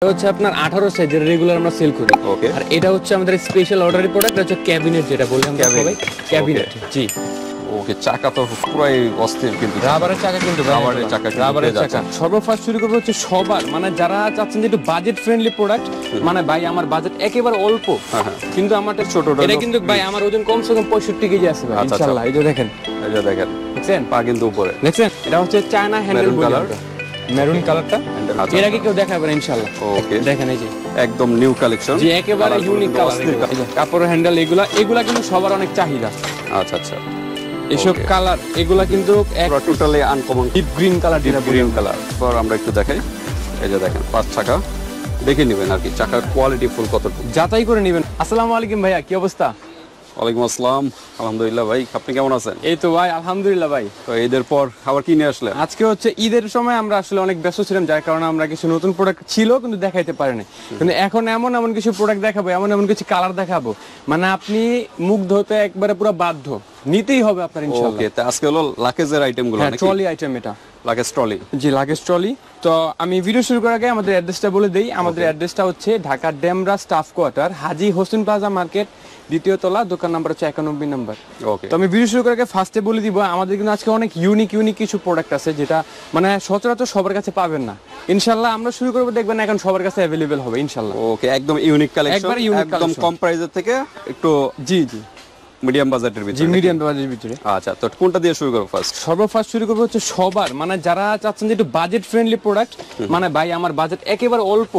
হচ্ছে আপনার 18 সাইজের রেগুলার আমরা সেল করি। ওকে। আর এটা হচ্ছে আমাদের স্পেশাল অর্ডারি প্রোডাক্ট, হচ্ছে ক্যাবিনেট যেটা বলি আমরা সবাই ক্যাবিনেট। জি ওকে, চাকা তো পুরাই অস্থির, কিন্তু রাবারের চাকা, কিন্তু রাবারের চাকা। সর্বফার্স্ট শুরু করবো হচ্ছে সবার, মানে যারা চাচ্ছেন যে একটু বাজেট ফ্রেন্ডলি প্রোডাক্ট, মানে ভাই আমার বাজেট একেবারে অল্প কিন্তু আমারটা ছোট, এটা কিন্তু ভাই আমার ওজন কমসে কম 65 কেজি আছে ভাই ইনশাআল্লাহ। এই যে দেখেন, দেখছেন পা কিন্তু উপরে, দেখছেন এটা হচ্ছে চায়না হ্যান্ডেল কালার, মেরুন কালারটা। এর আগে কেউ দেখাবে না ইনশাআল্লাহ। ওকে, দেখেন এই যে একদম নিউ কালেকশন, জি একেবারে ইউনিক কালার। কাপড়ের হ্যান্ডেল এগুলা কিন্তু সবার অনেক চাহিদা। আচ্ছা আচ্ছা, এইসব কালার এগুলা কিন্তু totally uncommon, deep green colour, deep green colour. পর আমরা একটু দেখাই, এই যে দেখেন 5 চাকা দেখে নেবেন আর কি, চাকার কোয়ালিটি ফুল কতটুকু যাচাই করে নেবেন। আসসালামু আলাইকুম ভাইয়া, কি অবস্থা? ওয়ালাইকুম আসসালাম, আলহামদুলিল্লাহ ভাই, আপনি কেমন আছেন? এই তো ভাই আলহামদুলিল্লাহ ভাই। তো ঈদের পর আবার কি নিয়ে আসলেন? আজকে হচ্ছে ঈদের সময় আমরা আসলে অনেক ব্যস্ত ছিলাম, যার কারণে আমরা কিছু নতুন প্রোডাক্ট ছিল কিন্তু দেখাইতে পারিনি, কিন্তু এখন এমন কিছু প্রোডাক্ট দেখাবো, এমন কিছু কালার দেখাবো, মানে আপনি মুগ্ধ হতে একবারে পুরো বাধ্য, নিতেই হবে আপনার ইনশাআল্লাহ। ওকে, তো আজকে হলো লাকেজের আইটেমগুলো নাকি? ট্রলি আইটেম, এটা লাগেজ ট্রলি। জি লাগেজ ট্রলি। তো আমি ভিডিও শুরু করার আগে আমাদের অ্যাড্রেসটা বলে দেই। আমাদের অ্যাড্রেসটা হচ্ছে ঢাকা ডেমরা স্টাফ কোয়ার্টার, হাজী হোসেন প্লাজা মার্কেট, দ্বিতীয় তলা, দোকান নাম্বার হচ্ছে 91 নাম্বার। ওকে, তো আমি ভিডিও শুরু করার আগে ফার্স্টে বলে দিব, আমাদের কিন্তু আজকে অনেক ইউনিক কিছু প্রোডাক্ট আছে যেটা মানে সচরাচর সবার কাছে পাবেন না। ইনশাআল্লাহ আমরা শুরু করব, দেখবেন এখন সবার কাছে अवेलेबल হবে ইনশাআল্লাহ। ওকে, একদম ইউনিক কালেকশন, একদম কম প্রাইসের থেকে একটু জি মিডিয়াম বাজেটের ভিতরে। জি মিডিয়াম বাজেটের ভিতরে। আচ্ছা, তো কোনটা দিয়ে শুরু করব ফার্স্ট? সর্বফার্স্ট শুরু করব হচ্ছে সবার, মানে যারা চাচ্ছেন যে একটু বাজেট ফ্রেন্ডলি প্রোডাক্ট, মানে ভাই আমার বাজেট একেবারে অল্প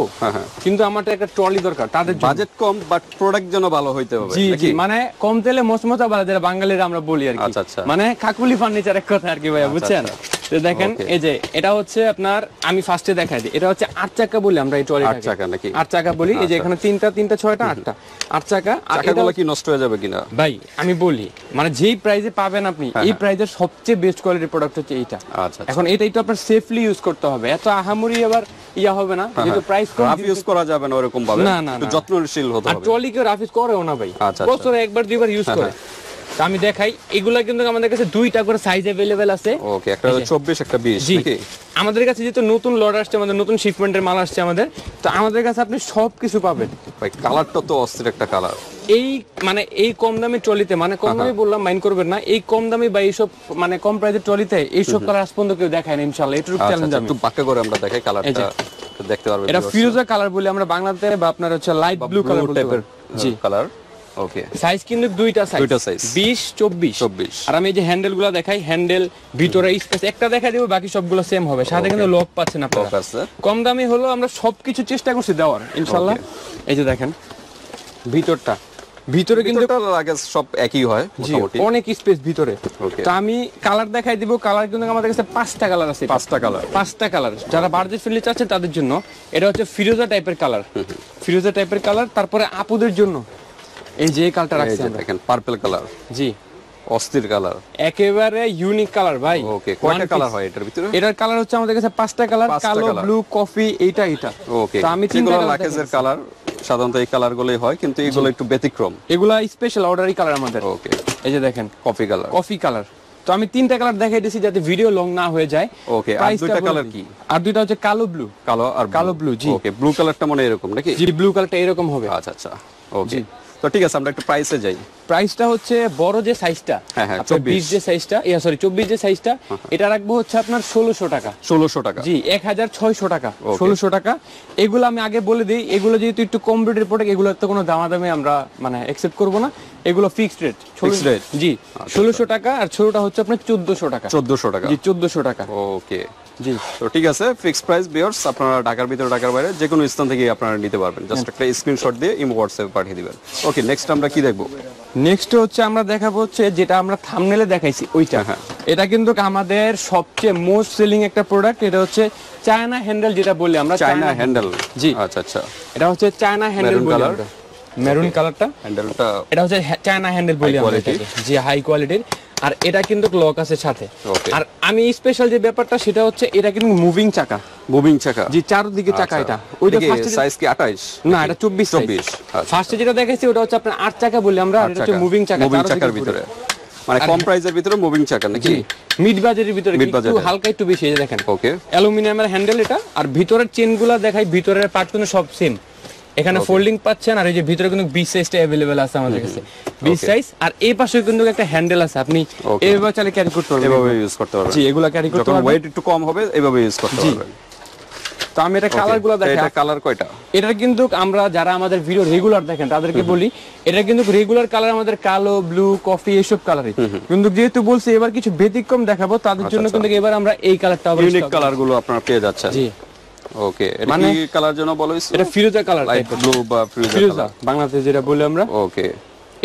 কিন্তু আমারটা একটা ট্রলি দরকার, তাদের বাজেট কম বাট প্রোডাক্ট যেন ভালো হইতে হবে। জি জি, মানে কম তেলে মচমচা বালা, যেটা বাঙালিরা আমরা বলি আর কি। আচ্ছা আচ্ছা, মানে কাকুলি ফার্নিচার এক কথা আর কি ভাইয়া, বুঝছেন? তো দেখেন এই যে এটা হচ্ছে আপনার, আমি ফার্স্টে দেখাই দিই, এটা হচ্ছে 8 চাকা বলি আমরা এই ট্রলি, 8 চাকা নাকি? 8 চাকা বলি। এই যে এখানে তিনটা 6টা 8টা 8 চাকা। চাকাগুলো কি নষ্ট হয়ে যাবে কিনা ভাই আমি বলি, মানে যেই প্রাইসে পাবেন আপনি, এই প্রাইসের সবচেয়ে বেস্ট কোয়ালিটির প্রোডাক্ট হচ্ছে এইটা। আচ্ছা, এখন এটাই তো আপনার সেফলি ইউজ করতে হবে, এত আহামরি আবার ইয়া হবে না, যেহেতু প্রাইস কম, রাফ ইউজ করা যাবে না ওরকম ভাবে, না একটু যত্নশীল হতে হবে। আর ট্রলি কেউ রাফ ইউজ করেও না ভাই, আচ্ছা, বছরে একবার দুইবার ইউজ করে। তো আমি দেখাই, এগুলা কিন্তু আমাদের কাছে দুইটা করে সাইজ अवेलेबल আছে। ওকে, একটা 24 একটা 20 নাকি? আমাদের কাছে যেহেতু নতুন লট আসছে, আমাদের নতুন শিপমেন্টের মাল আসছে আমাদের, তো আমাদের কাছে আপনি সবকিছু পাবেন ভাই। কালারটা তো অস্থির একটা কালার। এই মানে এই কম দামি ট্রলিতে, মানে কম দামি বললাম মাইন্ড করবেন না, এই কম দামি বা এইসব মানে কম প্রাইসের ট্রলিতে এইসব কালার আজ পর্যন্ত কেউ দেখায় না ইনশাআল্লাহ। এটুকু চ্যালেঞ্জ আমি একটু বাঁকা করে আমরা দেখাই কালারটা, দেখতে পারবেন। এটা ফিরোজা কালার বলি আমরা বাংলাতে, বা আপনার হচ্ছে লাইট ব্লু কালার টাইপের। জি কালার। ওকে, সাইজ কিন্তু দুইটা সাইজ 20 24। আর আমি এই যে হ্যান্ডেল গুলা দেখাই, হ্যান্ডেল ভিতরে স্পেস একটা দেখাই দেব, বাকি সবগুলো সেম হবে, সাথে কিন্তু লক পাচ্ছেন আপনারা। কম দামি হলো আমরা সবকিছু চেষ্টা করছি দেওয়ার ইনশাআল্লাহ। এই যে দেখেন ভিতরটা, ভিতরে কিন্তু লাগেজ সব একই হয় মোটামুটি, অনেক স্পেস ভিতরে। তো আমি কালার দেখাই দিব, কালার কিন্তু আমাদের কাছে 5টা কালার আছে। 5টা কালার যারা বাজেট ফ্রেন্ডলি চাচ্ছে তাদের জন্য। এটা হচ্ছে ফিরোজা টাইপের কালার, ফিরোজা টাইপের কালার। তারপরে আপুদের জন্য এই যে কালারটা রাখছি আমরা, দেখেন পার্পল কালার। জি অস্থির কালার, একেবারে ইউনিক কালার ভাই। ওকে, কয়টা কালার হয় এটার ভিতরে? এটার কালার হচ্ছে আমাদের কাছে 5টা কালার, কালো, ব্লু, কফি, এইটা। ওকে, তো আমি তিনটা লাকেজের কালার, সাধারণত এই কালারগুলোই হয়, কিন্তু এগুলো একটু ব্যতিক্রম, এগুলা স্পেশাল অর্ডারি কালার আমাদের। ওকে, এই যে দেখেন কফি কালার। তো আমি 3টা কালার দেখাই দিয়েছি যাতে ভিডিও লং না হয়ে যায়। ওকে, আর দুইটা কালার কি? আর দুইটা হচ্ছে কালো ব্লু, কালো ব্লু। জি, ওকে, ব্লু কালারটা মানে এরকম নাকি? জি, ব্লু কালারটা এরকম হবে। আচ্ছা আচ্ছা, ওকে। তো ঠিক আছে, আমরা একটু প্রাইসে যাই। প্রাইসটা হচ্ছে বড় যে সাইজটা, 24 যে সাইজটা, 24 যে সাইজটা, এটা রাখবো হচ্ছে আপনার 1600 টাকা। 1600 টাকা? জি, 1600 টাকা, 1600 টাকা। এগুলো আমি আগে বলে দিই, এগুলো যেহেতু একটু কম রেটের প্রোডাক্ট, এগুলোর তো কোনো দামাদামি আমরা মানে অ্যাকসেপ্ট করব না, এগুলো ফিক্সড রেট। জি, 1600 টাকা। আর ছোটটা হচ্ছে আপনার 1400 টাকা। 1400 টাকা? জি, 1400 টাকা। ওকে, জি। তো ঠিক আছে, ফিক্সড প্রাইস ভিউয়ার্স, আপনারা ঢাকার ভিতরে ঢাকার বাইরে যে কোনো স্থান থেকে আপনারা নিতে পারবেন, জাস্ট একটা স্ক্রিনশট দিয়ে ইমো হোয়াটসঅ্যাপে পাঠিয়ে দিবেন। ওকে, নেক্সট আমরা কি দেখবো? নেক্সট হচ্ছে আমরা দেখাবো হচ্ছে যেটা আমরা থাম্বনেলে দেখাইছি ওইটা। এটা কিন্তু আমাদের সবচেয়ে মোস্ট সেলিং একটা প্রোডাক্ট। এটা হচ্ছে চায়না হ্যান্ডেল, যেটা বলি আমরা চায়না হ্যান্ডেল। জি, আচ্ছা আচ্ছা, এটা হচ্ছে চায়না হ্যান্ডেল বলি আমরা, মেরুন কালারটা হ্যান্ডেলটা। এটা হচ্ছে চায়না হ্যান্ডেল বলি আমরা, জি হাই কোয়ালিটির। আর এটা কিন্তু লক আছে সাথে। আর আমি স্পেশাল যে ব্যাপারটা সেটা হচ্ছে এটা কিন্তু মুভিং চাকা। জি, চারদিকে চাকা। এটা ওইটা সাইজ কি 28? না, এটা 24। ফার্স্টে যেটা দেখাইছি ওটা হচ্ছে আপনার 8 চাকা বলি আমরা, আর এটা হচ্ছে মুভিং চাকা, মুভিং চাকার ভিতরে। মানে কম প্রাইসের ভিতরে মুভিং চাকা নাকি? মিড বাজেটের ভিতরে একটু হালকা একটু বেশি, এই যে দেখেন ওকে অ্যালুমিনিয়ামের হ্যান্ডেল এটা, আর ভিতরের চেনগুলো দেখাই, ভিতরের পার্ট কিন্তু সব সেম। এখানে ফোল্ডিং পাচ্ছেন, আর এই যে ভিতরে কিন্তু 20 সাইজটা अवेलेबल আছে আমাদের কাছে, 20 সাইজ। আর এই পাশে কিন্তু একটা হ্যান্ডেল আছে, আপনি এইভাবে চাইলে ক্যারি করতে পারবেন, এভাবে ইউজ করতে পারবেন। জি, এগুলা ক্যারি করতে পারবেন, ওয়েট একটু কম হবে, এভাবে ইউজ করতে পারবেন। তো আমি এটা কালারগুলো দেখাই। এটা কালার কয়টা? এটা কিন্তু আমরা যারা আমাদের ভিডিও রেগুলার দেখেন তাদেরকে বলি, এটা কিন্তু রেগুলার কালার আমাদের কালো, ব্লু, কফি এইসব কালারই, কিন্তু যেহেতু বলছি এবার কিছু ব্যতিক্রম দেখাবো তাদের জন্য কিন্তু এবার আমরা এই কালারটা ইউনিক কালারগুলো আপনারা পেয়ে যাচ্ছেন। জি ওকে, এটা কি কালার জন্য বলা হইছে? এটা ফিরোজা কালার, লাইট ব্লু বা ফিরোজা বাংলাদেশে যেটা বলি আমরা। ওকে,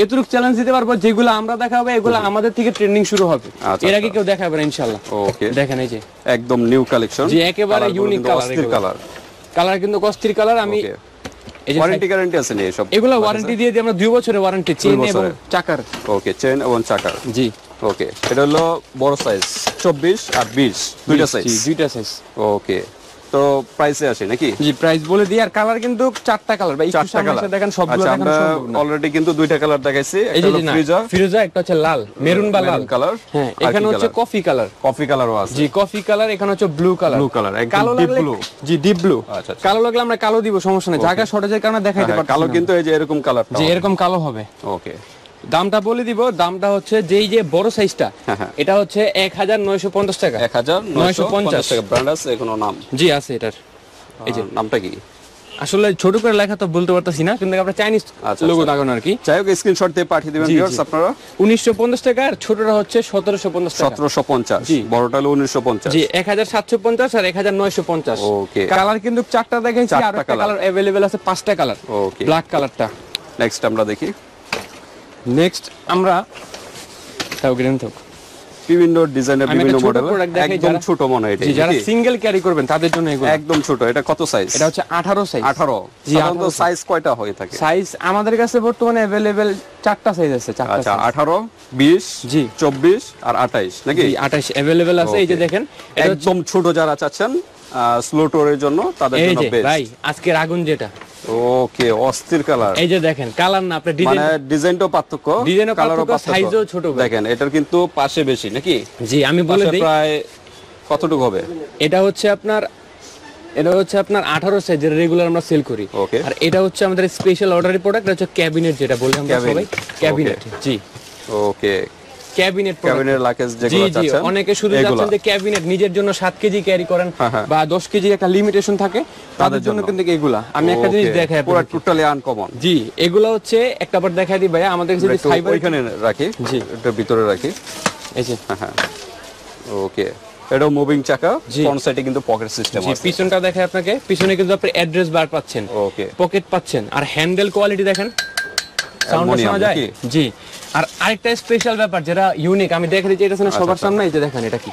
এতটুকু চ্যালেঞ্জ দিতে পারবো, যেগুলো আমরা দেখাবো এগুলো আমাদের থেকে ট্রেন্ডিং শুরু হবে, এর আগে কেউ দেখাবে না ইনশাআল্লাহ। ওকে, দেখেন এই যে একদম নিউ কালেকশন, জি একেবারে ইউনিক কালার, কালার কিন্তু কস্টির কালার। আমি এই যে ওয়ারেন্টি গ্যারান্টি আছে নি সব? এগুলো ওয়ারেন্টি দিয়ে দিই আমরা, 2 বছরের ওয়ারেন্টি, চেন এবং চাকার। ওকে, চেন এবং চাকার। জি ওকে, এটা হলো বড় সাইজ 24 আর 20 দুইটা সাইজ। জি দুইটা সাইজ। ওকে, তো প্রাইসে আসে নাকি? জি প্রাইস বলে দিই। আর কালার কিন্তু 4টা কালার ভাই, একটু সামনে এসে দেখেন, সবগুলো আচ্ছা, দেখেন আমরা সম্ভব না। অলরেডি কিন্তু দুইটা কালার দেখাইছি, এই একটা যে হলো ফিরোজা, ফিরোজা, একটা হচ্ছে লাল, মেরুন বা লাল কালার। হ্যাঁ, এখানে হচ্ছে কফি কালার, কফি কালারও আছে। জি কফি কালার, এখানে হচ্ছে ব্লু কালার, ব্লু কালার, কালো একদম ডিপ লাগলে ব্লু। জি ডিপ ব্লু। আচ্ছা, কালো লাগলে আমরা কালো দিব, সমস্যা নেই, জায়গা শর্টেজের কারণে দেখাইতে পারছি না। কালো কিন্তু এই যে এরকম কালারটা, জি এরকম কালো হবে। ওকে, দামটা বলে দিব, দামটা হচ্ছে যেই যে বড় সাইজটা এটা হচ্ছে 1950 টাকা। 1950 টাকা। ব্র্যান্ড আছে কোনো নাম? জি আছে এটার। এই যে নামটা কি? আসলে ছোট করে লেখা তো বলতে পারতাছি না, কিন্তু আমরা চাইনিজ লোগো লাগানো আর কি। যাই হোক, স্ক্রিনশট দিয়ে পাঠিয়ে দিবেন ভিউয়ার্স আপনারা। 1950 টাকা, আর ছোটটা হচ্ছে 1750 টাকা। 1750, বড়টা হলো 1950। জি 1750 আর 1950। ওকে, কালার কিন্তু 4টা দেখাইছি, আর একটা কালার अवेलेबल আছে, 5টা কালার। ওকে, ব্ল্যাক কালারটা। নেক্সট আমরা দেখি। নেক্সট আমরা তাও গ্রেন থাক বিভিন্ন ডিজাইনের বিভিন্ন মডেল, একদম ছোট মনে হয় এটা। যারা সিঙ্গেল ক্যারি করবেন তাদের জন্য এগুলো একদম ছোট। এটা কত সাইজ? এটা হচ্ছে 18 সাইজ। 18। সাধারণত সাইজ কয়টা হয়ে থাকে? সাইজ আমাদের কাছে বর্তমানে अवेलेबल 4টা সাইজ আছে, 4টা। আচ্ছা, 18, 20, জি 24 আর 28 নাকি? জি 28 अवेलेबल আছে। এই যে দেখেন, একদম ছোট যারা চাচ্ছেন স্লো টোরের জন্য, তাদের জন্য বেস্ট। ভাই আজকের আগুন যেটা, ওকে, অস্থির কালার। এই যে দেখেন, কালার না, আপনি ডিজাইন, মানে ডিজাইনটাও পার্থক্য, ডিজাইনও পার্থক্য, সাইজও ছোট। দেখেন এটার কিন্তু পাশে বেশি নাকি? জি আমি বলে দেই, প্রায় কতটুকু হবে? এটা হচ্ছে আপনার 18 সাইজের রেগুলার আমরা সেল করি। আর এটা হচ্ছে আমাদের স্পেশাল অর্ডারের প্রোডাক্ট, হচ্ছে ক্যাবিনেট, যেটা বলি আমরা সবাই ক্যাবিনেট। জি ওকে, ক্যাবিনেট লাকেজ যেগুলো চাচ্ছেন। অনেকে শুধু চাচ্ছেন যে ক্যাবিনেট নিজের জন্য 7 কেজি ক্যারি করেন বা 10 কেজি একটা লিমিটেশন থাকে, তাদের জন্য কিন্তু এগুলা। আমি একটা জিনিস দেখাই, পুরো টোটালি আনকমন। জি এগুলা হচ্ছে একটাবার দেখাই দিই ভাইয়া, আমাদের কাছে ফাইবার ওইখানে রাখি, জি এটা ভিতরে রাখি। এই যে হ্যাঁ, ওকে, এটা মুভিং চাকা, ফ্রন্ট সাইডে কিন্তু পকেট সিস্টেম আছে। পিছনটা দেখাই আপনাকে, পিছনে কিন্তু আপনি অ্যাড্রেস বার পাচ্ছেন, ওকে, পকেট পাচ্ছেন, আর হ্যান্ডেল কোয়ালিটি দেখেন, সাউন্ড শোনা যায়। জি আর আরেকটা স্পেশাল ব্যাপার যেটা ইউনিক, আমি দেখে দিচ্ছি এটা সবার সামনে, এই যে দেখেন এটা কি।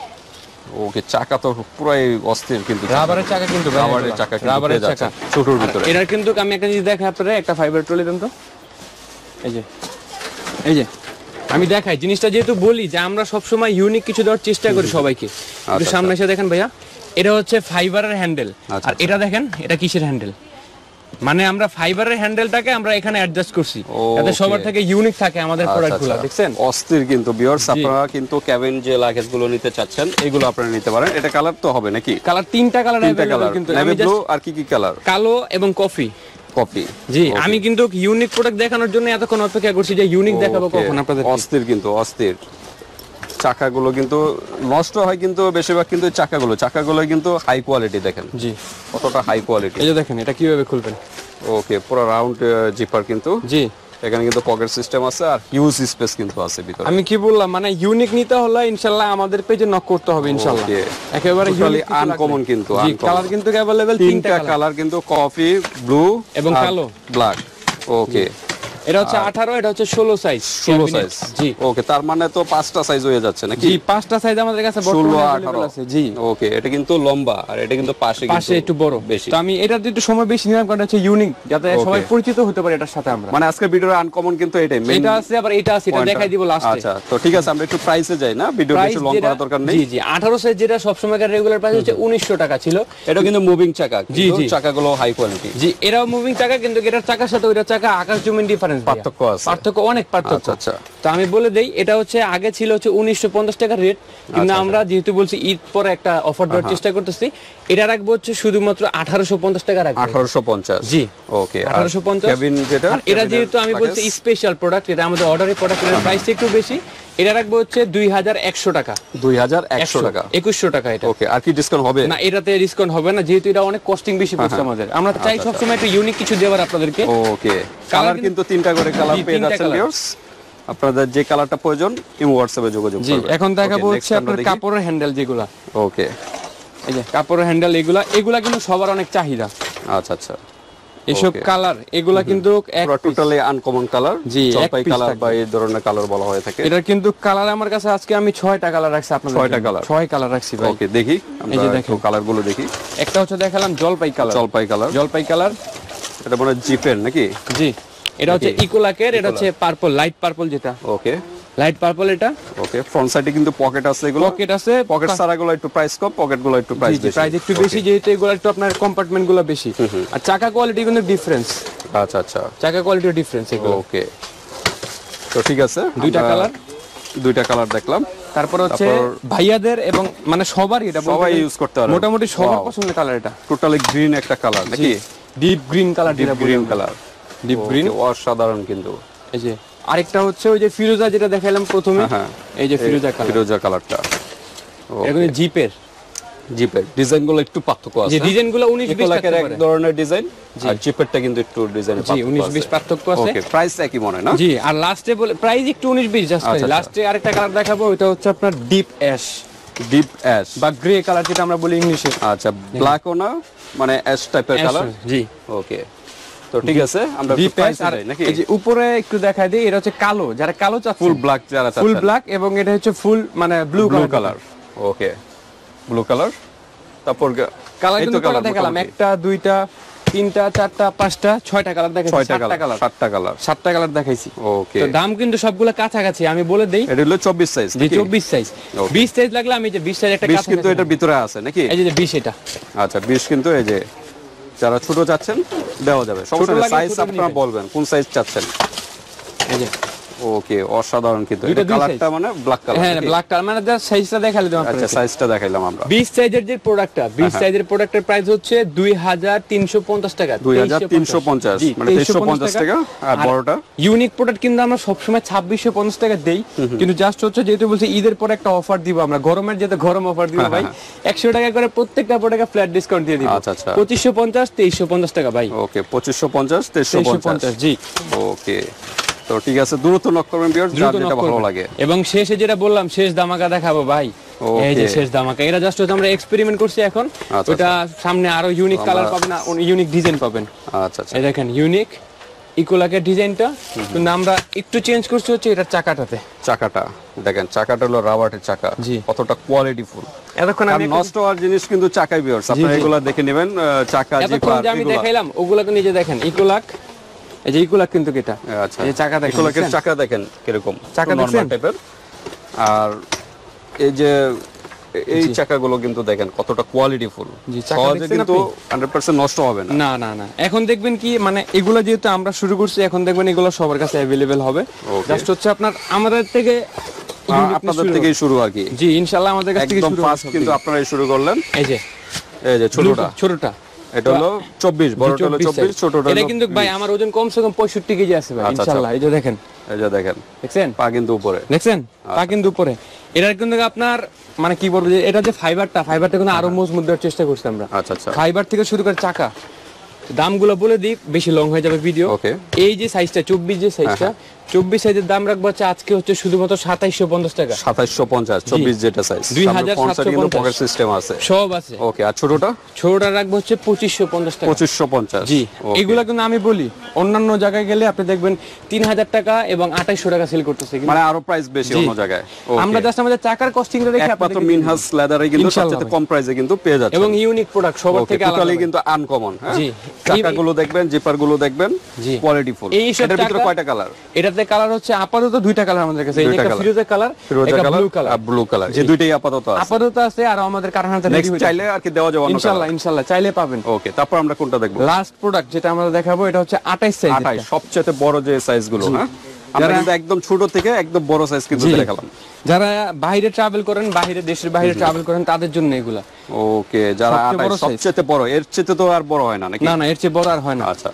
ওকে, চাকা তো পুরাই অস্থির, কিন্তু রাবারের চাকা, কিন্তু রাবারের চাকা, রাবারের চাকা ছোটর ভিতরে। এটার কিন্তু আমি একটা জিনিস দেখাই আপনারা, একটা ফাইবার ট্রলি দেন তো। এই যে আমি দেখাই জিনিসটা, যেহেতু বলি যে আমরা সব সময় ইউনিক কিছু দেওয়ার চেষ্টা করি সবাইকে। একটু সামনে এসে দেখেন ভাইয়া, এটা হচ্ছে ফাইবারের হ্যান্ডেল, আর এটা দেখেন এটা কিসের হ্যান্ডেল। মানে আমরা ফাইবারের হ্যান্ডেলটাকে আমরা এখানে অ্যাডজাস্ট করছি যাতে সবার থেকে ইউনিক থাকে আমাদের প্রোডাক্টগুলো। দেখছেন অস্থির কিন্তু ভিউয়ার্স, আপনারা কিন্তু ক্যাবিন যে লাগেজগুলো নিতে চাচ্ছেন এগুলো আপনারা নিতে পারেন। এটা কালার তো হবে নাকি? কালার 3টা কালার अवेलेबल, কিন্তু নেভি ব্লু আর কি কালার? কালো এবং কফি। জি আমি কিন্তু ইউনিক প্রোডাক্ট দেখানোর জন্য এতক্ষণ অপেক্ষা করছি যে ইউনিক দেখাবো কখন আপনাদের। অস্থির কিন্তু অস্থির। চাকাগুলো কিন্তু নষ্ট হয়, কিন্তু বেশিরভাগ কিন্তু চাকাগুলো কিন্তু হাই কোয়ালিটি। দেখেন জি কতটা হাই কোয়ালিটি। এই যে দেখেন এটা কিভাবে খুলবেন। ওকে, পুরো রাউন্ড জিপার কিন্তু। জি এখানে কিন্তু পকেট সিস্টেম আছে, আর হিউজ স্পেস কিন্তু আছে ভিতরে। আমি কি বললাম, মানে ইউনিক নিতে হলে ইনশাআল্লাহ আমাদের পেজে নক করতে হবে ইনশাআল্লাহ। একেবারে ইউনিক আনকমন কিন্তু। কালার কিন্তু अवेलेबल 3টা কালার কিন্তু, কফি, ব্লু এবং কালো, ব্ল্যাক। ওকে, এটা হচ্ছে 18, এটা হচ্ছে 16 সাইজ। 16 সাইজ। জি ওকে, তার মানে তো 5টা সাইজ হয়ে যাচ্ছে নাকি? জি 5টা সাইজ আমাদের কাছে বর্তমানে अवेलेबल আছে। জি ওকে, এটা কিন্তু লম্বা, আর এটা কিন্তু পাশে একটু বড় বেশি। তো আমি এটার একটু সময় বেশি নিলাম, কারণ হচ্ছে ইউনিক, যাতে সবাই পরিচিত হতে পারে এটার সাথে। আমরা মানে আজকে ভিডিওর আনকমন কিন্তু এটাই, এটা আছে, আবার এটা আছে, এটা দেখাই দিব লাস্টে। আচ্ছা, তো ঠিক আছে, আমরা একটু প্রাইসে যাই না, ভিডিও বেশি লং করার দরকার নেই। জি জি 18 সাইজ যেটা সব সময়কার রেগুলার প্রাইস হচ্ছে 1900 টাকা ছিল। এটা কিন্তু মুভিং চাকা, জি জি চাকাগুলো হাই কোয়ালিটি। জি এটাও মুভিং চাকা, কিন্তু এটার চাকার সাথে ওইটার চাকা আকাশ জমিন ডিফারেন্স। ডিফারেন্স, পার্থক্য আছে, পার্থক্য অনেক পার্থক্য। আচ্ছা। তো আমি বলে দেই, এটা হচ্ছে আগে ছিল হচ্ছে 1950 টাকা রেট, কিন্তু আমরা যেহেতু বলছি ঈদ পরে একটা অফার দেওয়ার চেষ্টা করতেছি, এটা রাখবো হচ্ছে শুধুমাত্র 1850 টাকা রাখবো। 1850, জি ওকে। 1850। কেবিন যেটা, আর এটা যেহেতু আমি বলছি স্পেশাল প্রোডাক্ট, এটা আমাদের অর্ডারের প্রোডাক্টের প্রাইস একটু বেশি, এটা রাখবো হচ্ছে 2100 টাকা। 2100 টাকা, 2100 টাকা এটা। ওকে। আর কি ডিসকাউন্ট হবে? না, এটাতে ডিসকাউন্ট হবে না, যেহেতু এটা অনেক কস্টিং বেশি পড়ছে আমাদের। আমরা চাই সবসময় একটা ইউনিক কিছু দেওয়ার আপনাদেরকে। ওকে। কালার কিন্তু 3টা করে কালার পেয়ে যাচ্ছেন ভিউয়ার্স। আপনাদের যে কালারটা প্রয়োজন ইমো হোয়াটসঅ্যাপে যোগাযোগ জি, করবেন। এখন দেখাবো হচ্ছে আপনার কাপড়ের হ্যান্ডেল যেগুলা। ওকে, এই যে কাপড়ের হ্যান্ডেল, এগুলা কিন্তু সবার অনেক চাহিদা। আচ্ছা আচ্ছা। এসব কালার এগুলা কিন্তু টোটালি আনকমন কালার, জি, জলপাই কালার বা এই ধরনের কালার বলা হয়ে থাকে। এটা কিন্তু কালার আমার কাছে আজকে আমি 6টা কালার রাখছি আপনাদের। 6টা কালার, 6 কালার রাখছি ভাই। ওকে, দেখি আমরা একটু কালার গুলো দেখি। একটা হচ্ছে দেখালাম জলপাই কালার, জলপাই কালার, জলপাই কালার। এটা মনে হয় জিপের নাকি? জি, এটা হচ্ছে ইকোলাকের, এটা হচ্ছে পার্পল, লাইট পার্পল যেটা। ওকে, লাইট পার্পল এটা। ওকে, ফ্রন্ট সাইডে কিন্তু পকেট আছে, এগুলো পকেট আছে, পকেট ছাড়া গুলো একটু প্রাইস কম, পকেট গুলো একটু প্রাইস বেশি। প্রাইস একটু বেশি, যেহেতু এগুলো একটু আপনার কম্পার্টমেন্ট গুলো বেশি। আর চাকা কোয়ালিটি কিন্তু ডিফারেন্স। আচ্ছা আচ্ছা, চাকা কোয়ালিটির ডিফারেন্স এগুলো। ওকে, তো ঠিক আছে। দুইটা কালার দেখলাম। তারপর হচ্ছে ভাইয়াদের এবং মানে সবারই, এটা সবাই ইউজ করতে পারে, মোটামুটি সবার পছন্দের কালার এটা। টোটালি গ্রিন একটা কালার নাকি? Deep green colour, deep green colour, deep green অসাধারণ কিন্তু। এই যে আরেকটা হচ্ছে ওই যে ফিরোজা যেটা দেখাইলাম প্রথমে, এই যে ফিরোজা কালার, ফিরোজা কালারটা। এগুলো জিপের ডিজাইন গুলো একটু পার্থক্য আছে, যে ডিজাইন গুলো 19-20 টাকা এক ধরনের ডিজাইন, আর জিপেরটা কিন্তু একটু ডিজাইনে জি 19-20 পার্থক্য আছে। ওকে, প্রাইস একই মনে না? জি, আর লাস্টে বলে প্রাইস একটু 19-20 জাস্ট। লাস্টে আরেকটা কালার দেখাবো, ওটা হচ্ছে আপনার ডিপ অ্যাশ, ডিপ অ্যাশ বা গ্রে কালার যেটা আমরা বলি ইংলিশে। আচ্ছা, ব্ল্যাকও না, মানে অ্যাশ টাইপের কালার। জি, ওকে, তো ঠিক আছে, আমরা ডিপ প্রাইস অ্যাশ। আর নাকি এই যে উপরে একটু দেখাই দিই, এটা হচ্ছে কালো, যারা কালো চাচ্ছে, ফুল ব্ল্যাক যারা চাচ্ছেন, ফুল ব্ল্যাক, এবং এটা হচ্ছে ফুল মানে ব্লু কালার। ওকে, ব্লু কালার। তারপর কালার কিন্তু কয়টা দেখালাম? একটা, দুইটা, তিনটা, চারটা, পাঁচটা, 6টা কালার দেখাইছি। 7টা কালার, 7টা কালার দেখাইছি। ওকে, তো দাম কিন্তু সবগুলো কাছাকাছি, আমি বলে দেই। এটা হলো 24 সাইজ, যে 24 সাইজ। 20 সাইজ লাগলে আমি যে 20 সাইজ একটা 20 কিন্তু এটার ভিতরে আছে নাকি? এই যে 20 এটা। আচ্ছা, 20 কিন্তু এই যে যারা ছোট চাচ্ছেন দেওয়া যাবে, সমস্যা নেই। সাইজ আপনারা বলবেন কোন সাইজ চাচ্ছেন। এই যে ওকে, অসাধারণ কিন্তু। এটা কালারটা মানে ব্ল্যাক কালার। হ্যাঁ, ব্ল্যাক কালার, মানে জাস্ট সাইজটা দেখালে দিলাম আপনাদের। আচ্ছা, সাইজটা দেখাইলাম আমরা। 20 সাইজের যে প্রোডাক্টটা, 20 সাইজের প্রোডাক্টের প্রাইস হচ্ছে 2350 টাকা। 2350, মানে 2350 টাকা। আর বড়টা ইউনিক প্রোডাক্ট কিন্তু আমরা সবসময় 2650 টাকা দেই, কিন্তু জাস্ট হচ্ছে যেহেতু বলছি ঈদের পরে একটা অফার দিব আমরা, গরমের যেতে গরম অফার দিব ভাই, 100 টাকা করে প্রত্যেকটা প্রোডাক্টে ফ্ল্যাট ডিসকাউন্ট দিয়ে দিব। আচ্ছা আচ্ছা, 2550, 2350 টাকা ভাই। ওকে, 2550, 2350। জি, ওকে, তো ঠিক আছে, দ্রুত নক করবেন ভিউয়ার্স, যার যেটা ভালো লাগে। এবং শেষে যেটা বললাম, শেষ ধামাকা দেখাবো ভাই। এই যে শেষ ধামাকা, এটা জাস্ট হচ্ছে আমরা এক্সপেরিমেন্ট করছি এখন। ওটা সামনে আরো ইউনিক কালার পাবেন, ইউনিক ডিজাইন পাবেন। আচ্ছা আচ্ছা, এই দেখেন ইউনিক ইকোলাকের ডিজাইনটা, কিন্তু আমরা একটু চেঞ্জ করছি হচ্ছে এটা চাকাটাতে। চাকাটা দেখেন, চাকাটা হলো রাবারের চাকা, কতটা কোয়ালিটিফুল। এতক্ষণ আমি নষ্ট হওয়ার জিনিস কিন্তু চাকাই ভিউয়ার্স, আপনারা এগুলা দেখে নেবেন। চাকা এতক্ষণ যে আমি দেখাইলাম ওগুলা তো নিজে দেখেন, ইকোলাক, এই যে ইকোলাক কিন্তু এটা। আচ্ছা, এই চাকা দেখেন, ইকোলাকের চাকা দেখেন কিরকম, চাকা দেখেন টাইপের। আর এই যে এই চাকাগুলো কিন্তু দেখেন কতটা কোয়ালিটিফুল, সহজে কিন্তু 100% নষ্ট হবে না। না না না, এখন দেখবেন কি মানে এগুলো যেহেতু আমরা শুরু করছি, এখন দেখবেন এগুলো সবার কাছে अवेलेबल হবে। জাস্ট হচ্ছে আপনার আমাদের থেকে, আপনাদের থেকেই শুরু আর কি। জি, ইনশাআল্লাহ আমাদের কাছ থেকে শুরু, ফার্স্ট কিন্তু আপনারাই শুরু করলেন। এই যে ছোটটা এটা হলো 24, বড়টা হলো 24, ছোটটা হলো। এটা কিন্তু ভাই আমার ওজন কমসে কম 65 কেজি আছে ভাই, ইনশাআল্লাহ। এই যে দেখেন, দেখছেন পা কিন্তু উপরে, দেখছেন পা কিন্তু উপরে। এটা কিন্তু আপনার মানে কি বলবো, যে এটা যে ফাইবারটা কিন্তু আরো মজবুত দেওয়ার চেষ্টা করছি আমরা। আচ্ছা আচ্ছা, ফাইবার থেকে শুরু করে চাকা। দামগুলো বলে দিই, বেশি লং হয়ে যাবে ভিডিও। এই যে সাইজটা 24, যে সাইজটা 24 সাইজের দাম রাখবো হচ্ছে আজকে হচ্ছে শুধুমাত্র 2750 টাকা। 2750, 24 যেটা সাইজ, 2750 পকেট সিস্টেম আছে, সব আছে। ওকে, আর ছোটটা রাখবো হচ্ছে 2550 টাকা। 2550, জি। এগুলা কিন্তু আমি বলি অন্যান্য জায়গায় গেলে আপনি দেখবেন 3000 টাকা এবং 2800 টাকা সেল করতেছে, মানে আরো প্রাইস বেশি অন্য জায়গায়। আমরা জাস্ট আমাদের চাকার কস্টিংটা রেখে আপনাদের মিনহাস লেদারে কিন্তু সবচেয়ে কম প্রাইসে কিন্তু পেয়ে যাচ্ছে, এবং ইউনিক প্রোডাক্ট সবার থেকে আলাদা, টোটালি কিন্তু আনকমন। হ্যাঁ, জি, চাকাগুলো দেখবেন, জিপারগুলো দেখবেন, কোয়ালিটিফুল। এটার ভিতরে কয়টা কালার? এটাতে এটাতে কালার হচ্ছে আপাতত দুইটা কালার আমাদের কাছে, এই যে একটা ফিরোজা কালার, একটা ব্লু কালার। ব্লু কালার, এই দুইটাই আপাতত আছে, আর আমাদের কারখানাতে রেডি নেক্সট চাইলে আর কি দেওয়া যাবে ইনশাআল্লাহ চাইলে পাবেন। ওকে, তারপর আমরা কোনটা দেখব? লাস্ট প্রোডাক্ট যেটা আমরা দেখাবো এটা হচ্ছে 28 সাইজ। 28 সবচেয়ে বড় যে সাইজ গুলো, হ্যাঁ আমরা কিন্তু একদম ছোট থেকে একদম বড় সাইজ কিন্তু দেখালাম। যারা বাইরে ট্রাভেল করেন, দেশের বাইরে ট্রাভেল করেন, তাদের জন্য এগুলা। ওকে, যারা 28 সবচেয়ে বড়, এর চেয়ে তো আর বড় হয় না নাকি? না, এর চেয়ে বড় আর হয় না। আচ্ছা,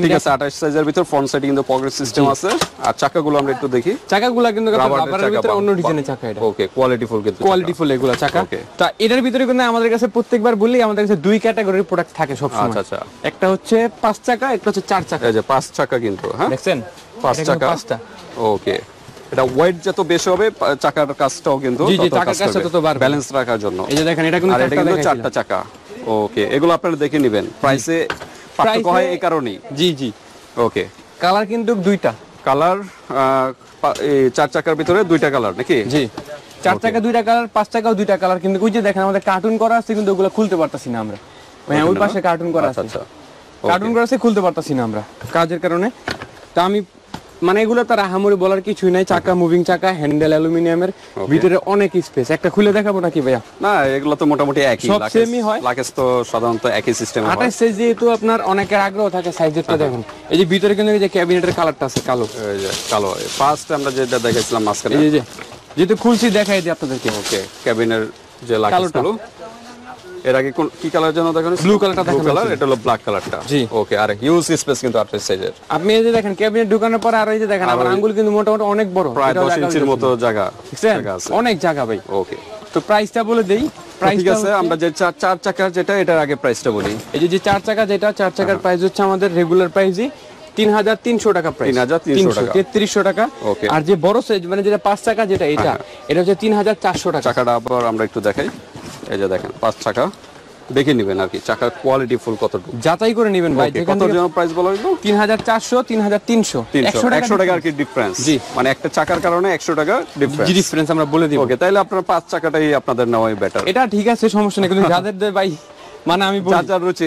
ঠিক আছে। 28 সাইজের ভিতর ফ্রন্ট সাইডে কিন্তু পকেট সিস্টেম আছে। আর চাকাগুলো আমরা একটু দেখি। চাকাগুলো কিন্তু রাবারের ভিতরে অন্য ডিজাইনের চাকা, এটা ওকে, কোয়ালিটিফুল এগুলা চাকা। তা এটার ভিতরে কিন্তু আমাদের কাছে প্রত্যেকবার বলি আমাদের কাছে দুই ক্যাটাগরির প্রোডাক্ট থাকে সব সময়। আচ্ছা, একটা হচ্ছে 5 চাকা, একটা হচ্ছে 4 চাকা। এই যে 5 চাকা কিন্তু, হ্যাঁ দেখছেন 5 চাকা। ওকে, এটা ওয়েট যত বেশি হবে চাকার কাজটাও কিন্তু তত ব্যালেন্স রাখার জন্য। এই যে দেখেন এটা কিন্তু 4টা চাকা। ওকে, এগুলো আপনারা দেখে নেবেন। প্রাইসে পার্থক্য হয় এই কারণেই। জি। ওকে, কালার কিন্তু দুইটা কালার, এই 4 চাকার ভিতরে দুইটা কালার নাকি? জি, 4 চাকা দুইটা কালার, 5 চাকাও দুইটা কালার। কিন্তু ওই যে দেখেন আমাদের কার্টুন করা আছে, কিন্তু ওগুলো খুলতে পারতাছি না আমরা। মানে ওই পাশে কার্টুন করা আছে। আচ্ছা, কার্টুন করা আছে, খুলতে পারতাছি না আমরা কাজের কারণে। তা আমি মানে এগুলো তার আহামরি বলার কিছুই নাই। চাকা মুভিং চাকা, হ্যান্ডেল অ্যালুমিনিয়ামের, ভিতরে অনেক স্পেস। একটা খুলে দেখাবো নাকি ভাইয়া? না, এগুলো তো মোটামুটি একই, সব সেমই হয়। লাকেজ তো সাধারণত একই সিস্টেম হয়। 28 সাইজ যেহেতু আপনার অনেকের আগ্রহ থাকে সাইজেরটা দেখুন। এই যে ভিতরে কিন্তু এই যে ক্যাবিনেটের কালারটা আছে কালো, এই যে কালো। ফার্স্ট আমরা যেটা দেখাইছিলাম মাঝখানে, এই যে যেহেতু খুলছি দেখাই দিই আপনাদেরকে। ওকে, ক্যাবিনের যে লাকেজগুলো, এর আগে কি কালার জানো দেখানো? ব্লু কালারটা দেখানো, এটা হলো ব্ল্যাক কালারটা। জি, ওকে। আর হিউজ স্পেস কিন্তু 28 সাইজের। আপনি এই যে দেখেন ক্যাবিনেট ঢোকানোর পর, আর এই যে দেখেন আমার আঙ্গুল কিন্তু মোটামুটি অনেক বড়, প্রায় 10 ইঞ্চির মতো জায়গা আছে, অনেক জায়গা ভাই। ওকে, তো প্রাইসটা বলে দেই। ঠিক আছে, আমরা যে 4 চাকার যেটা, এটার আগে প্রাইসটা বলি। এই যে 4 চাকা যেটা, 4 চাকার প্রাইস হচ্ছে আমাদের রেগুলার প্রাইসই 3300 টাকা প্রাইস। 3300 টাকা। আর যে বড় সাইজ মানে যেটা 5 চাকা যেটা, এটা হচ্ছে 3400 টাকা। চাকাটা আবার আমরা একটু দেখাই। এই যে দেখেন 5 চাকা, দেখে নেবেন আর কি চাকার কোয়ালিটি ফুল কতটুকু, যাচাই করে নেবেন ভাই। কত যেন প্রাইস বলা হলো? 3400, 3300, 100 টাকা আর কি ডিফারেন্স। জি, মানে একটা চাকার কারণে 100 টাকা ডিফারেন্স আমরা বলে দিব। ওকে, তাহলে আপনারা 5 চাকাটাই আপনাদের নেওয়াই বেটার। এটা ঠিক আছে, সমস্যা নেই। কিন্তু যাদের ভাই মানে আমি বলি যার রুচি,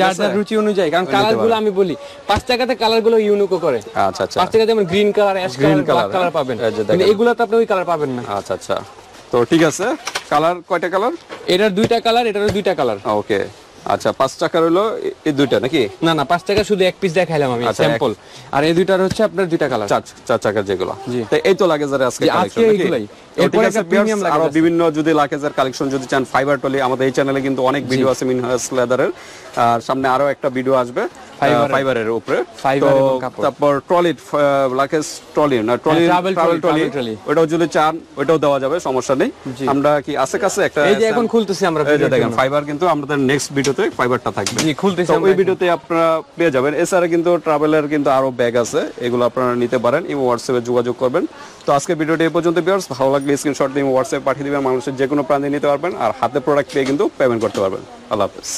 যার রুচি অনুযায়ী, কারণ কালারগুলো আমি বলি 5 টাকাতে কালারগুলো ইউনিকও করে। আচ্ছা, 5 টাকা যেমন green colour, ash colour, black colour পাবেন, কিন্তু এগুলাতে আপনি ওই কালার পাবেন না। আচ্ছা, তো ঠিক আছে। কালার কয়টা কালার? এটার 2টা কালার, এটারও 2টা কালার। ওকে, আচ্ছা 5 টাকার হলো এই দুইটা নাকি? না 5 টাকা শুধু এক পিস দেখাইলাম আমি স্যাম্পল। আর এই দুইটার হচ্ছে আপনার 2টা কালার, 4 চাকার যেগুলো। তো এই তো লাগেজের আজকে কালেকশন নাকি? এরপর একটা প্রিমিয়াম লাগে। আর বিভিন্ন যদি লাগেজের কালেকশন যদি চান, ফাইবার টলি আমাদের এই চ্যানেলে কিন্তু অনেক ভিডিও আছে মিনহাস লেদারের। আর সামনে আরো একটা ভিডিও আসবে ফাইবারের উপরে। তারপর ট্রলি, লাগেজ ট্রলি না, ট্রাভেল ট্রলি, ওটাও যদি চান ওটাও দেওয়া যাবে, সমস্যা নেই। আমরা কি আছে কাছে একটা, এই যে এখন খুলতেছি আমরা, এই যে দেখেন ফাইবার, কিন্তু আমাদের নেক্সট ভিডিওতে ফাইবারটা থাকবে। জি, খুলতেছি আমরা, ওই ভিডিওতে আপনারা পেয়ে যাবেন। এছাড়া কিন্তু ট্রাভেলের কিন্তু আরো ব্যাগ আছে, এগুলো আপনারা নিতে পারেন। ইমো হোয়াটসঅ্যাপে যোগাযোগ করবেন। তো আজকে ভিডিওটি এই পর্যন্ত। ভিউয়ার্স, ভালো লাগলে স্ক্রিনশট দিয়ে হোয়াটসঅ্যাপে পাঠিয়ে দিবেন। মানুষের যে কোনো প্রান্তে নিতে পারবেন, আর হাতে প্রোডাক্ট পেয়ে কিন্তু পেমেন্ট করতে পারবেন। আল্লাহ হাফেজ।